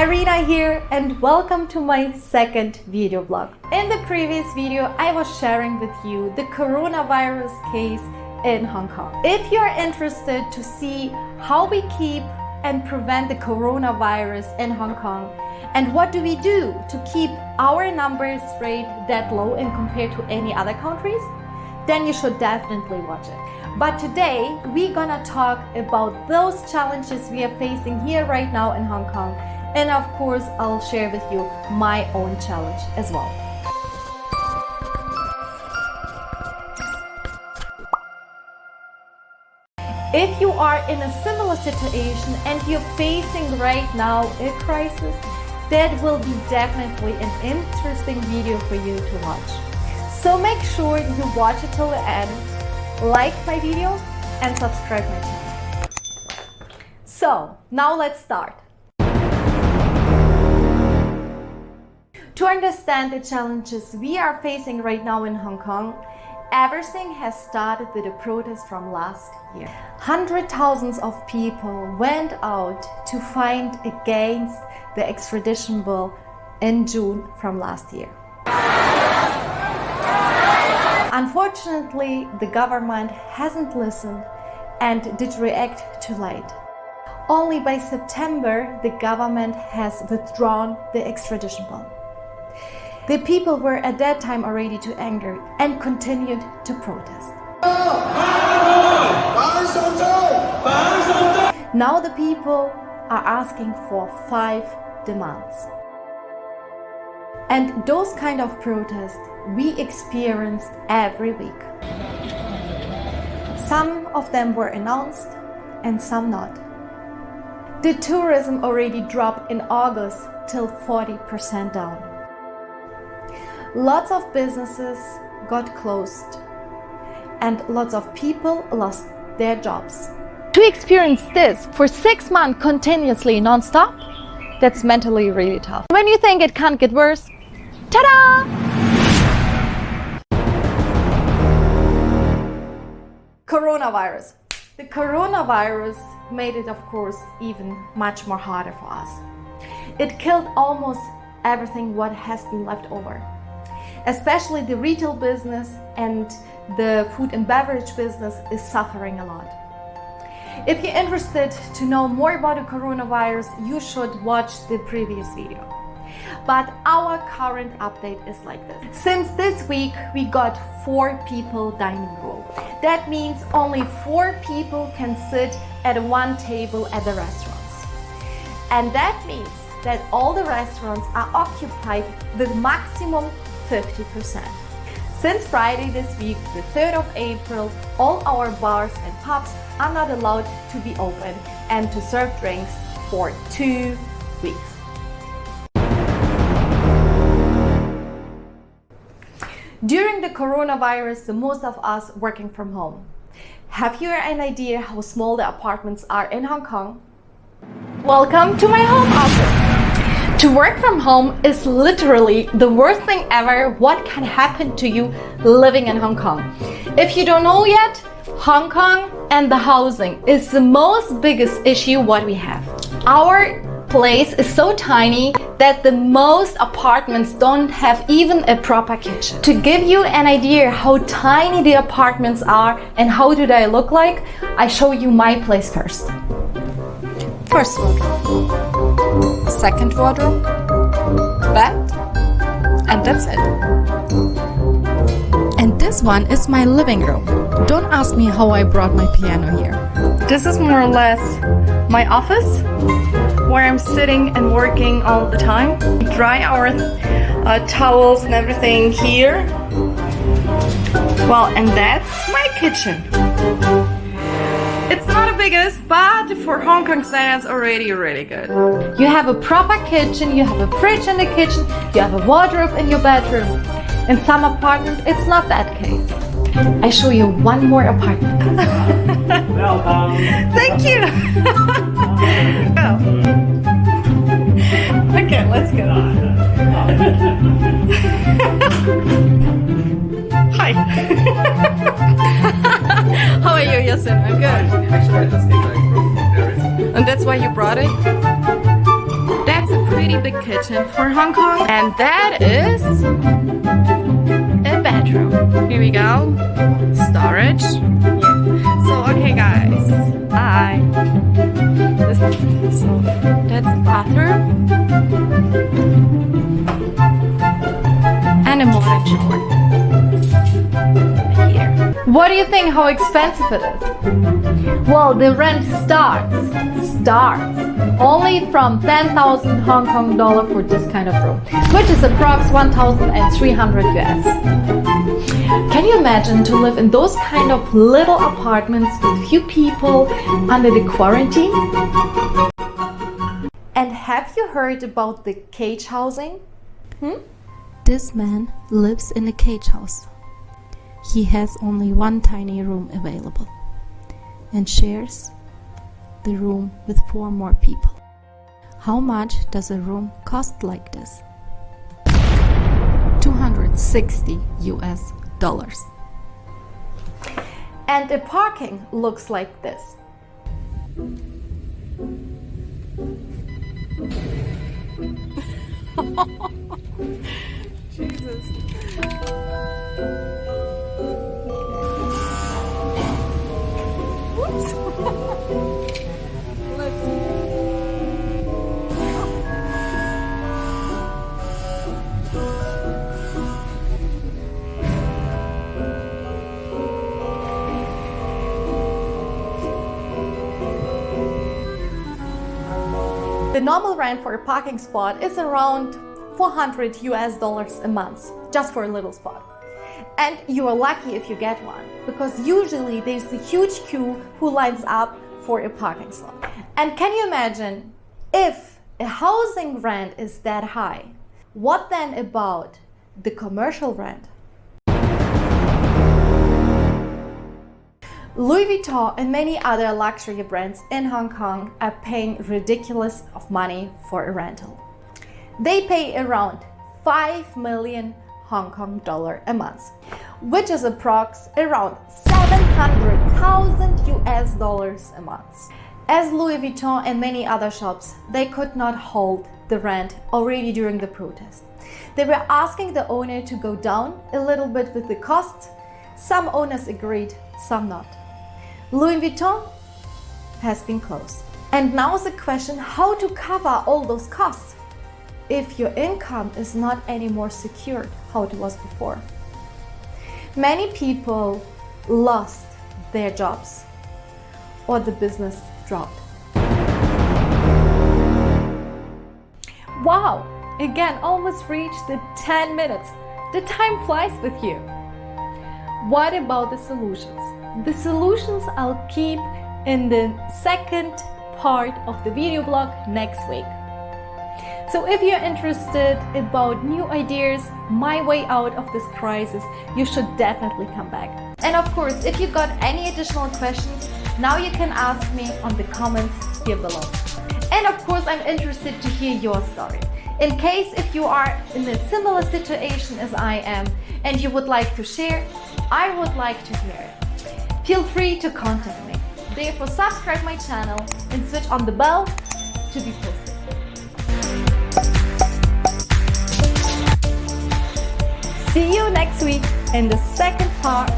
Irina here and welcome to my second video blog. In the previous video I was sharing with you the coronavirus case in Hong Kong. If you're interested to see how we keep and prevent the coronavirus in Hong Kong and what do we do to keep our numbers rate that low in compared to any other countries, then you should definitely watch it. But today we're gonna talk about those challenges we are facing here right now in Hong Kong, and of course I'll share with you my own challenge as well. If you are in a similar situation and you're facing right now a crisis, that will be definitely an interesting video for you to watch. So make sure you watch it till the end, like my video and subscribe my channel. So now let's start. To understand the challenges we are facing right now in Hong Kong, everything has started with a protest from last year. Hundreds of thousands of people went out to fight against the extradition bill in June from last year. Unfortunately, the government hasn't listened and did react too late. Only by September, the government has withdrawn the extradition bill. The people were at that time already too angry and continued to protest. Now the people are asking for 5 demands. And those kind of protests we experienced every week. Some of them were announced and some not. The tourism already dropped in August till 40% down. Lots of businesses got closed and lots of people lost their jobs. To experience this for 6 months continuously non-stop, that's mentally really tough. When you think it can't get worse, ta-da! Coronavirus. The coronavirus made it, of course, even much more harder for us. It killed almost everything what has been left over. Especially the retail business and the food and beverage business is suffering a lot. If you're interested to know more about the coronavirus, you should watch the previous video. But our current update is like this. Since this week, we got 4 people dining rule. That means only 4 people can sit at one table at the restaurants. And that means that all the restaurants are occupied with maximum 50%. Since Friday this week, the 3rd of April, all our bars and pubs are not allowed to be open and to serve drinks for 2 weeks. During the coronavirus, the most of us working from home. Have you an idea how small the apartments are in Hong Kong? Welcome to my home office. To work from home is literally the worst thing ever what can happen to you living in Hong Kong. If you don't know yet, Hong Kong and the housing is the most biggest issue what we have. Our place is so tiny that the most apartments don't have even a proper kitchen. To give you an idea how tiny the apartments are and how do they look like, I show you my place first. First wardrobe, second wardrobe, bed, and that's it. And this one is my living room. Don't ask me how I brought my piano here. This is more or less my office, where I'm sitting and working all the time. We dry our towels and everything here. Well, and that's my kitchen. It's not the biggest, but for Hong Kong standards, already really good. You have a proper kitchen, you have a fridge in the kitchen, you have a wardrobe in your bedroom. In some apartments, it's not that case. I show you one more apartment. Welcome. Thank you. Go. Okay, let's go. Hi. How are you, Yasin? I'm good. Actually, I just think I grew from Paris. And that's why you brought it? That's a pretty pretty big kitchen for Hong Kong, and that is a bedroom. Here we go. Storage. So okay guys, so that's the bathroom and a modern shower here. What do you think how expensive it is? Well, the rent starts only from 10,000 Hong Kong dollar for this kind of room, which is approx 1,300 US. Can you imagine to live in those kind of little apartments with few people under the quarantine? And have you heard about the cage housing? This man lives in a cage house. He has only one tiny room available and shares the room with 4 more people. How much does a room cost like this? $260 US. And the parking looks like this. Jesus. The normal rent for a parking spot is around $400 US a month, just for a little spot. And you are lucky if you get one, because usually there's a huge queue who lines up for a parking slot. And can you imagine, if a housing rent is that high, what then about the commercial rent? Louis Vuitton and many other luxury brands in Hong Kong are paying ridiculous of money for a rental. They pay around 5 million Hong Kong dollar a month, which is approx around 700,000 US dollars a month. As Louis Vuitton and many other shops, they could not hold the rent already during the protest. They were asking the owner to go down a little bit with the costs. Some owners agreed, some not. Louis Vuitton has been closed. And now the question, how to cover all those costs if your income is not anymore secured how it was before. Many people lost their jobs or the business dropped. Wow, again, almost reached the 10 minutes. The time flies with you. What about the solutions? The solutions I'll keep in the second part of the video blog next week. So if you're interested about new ideas, my way out of this crisis, you should definitely come back. And of course, if you got any additional questions, now you can ask me on the comments here below. And of course, I'm interested to hear your story. In case if you are in a similar situation as I am and you would like to share, I would like to hear it. Feel free to contact me. Therefore, subscribe my channel and switch on the bell to be posted. See you next week in the second part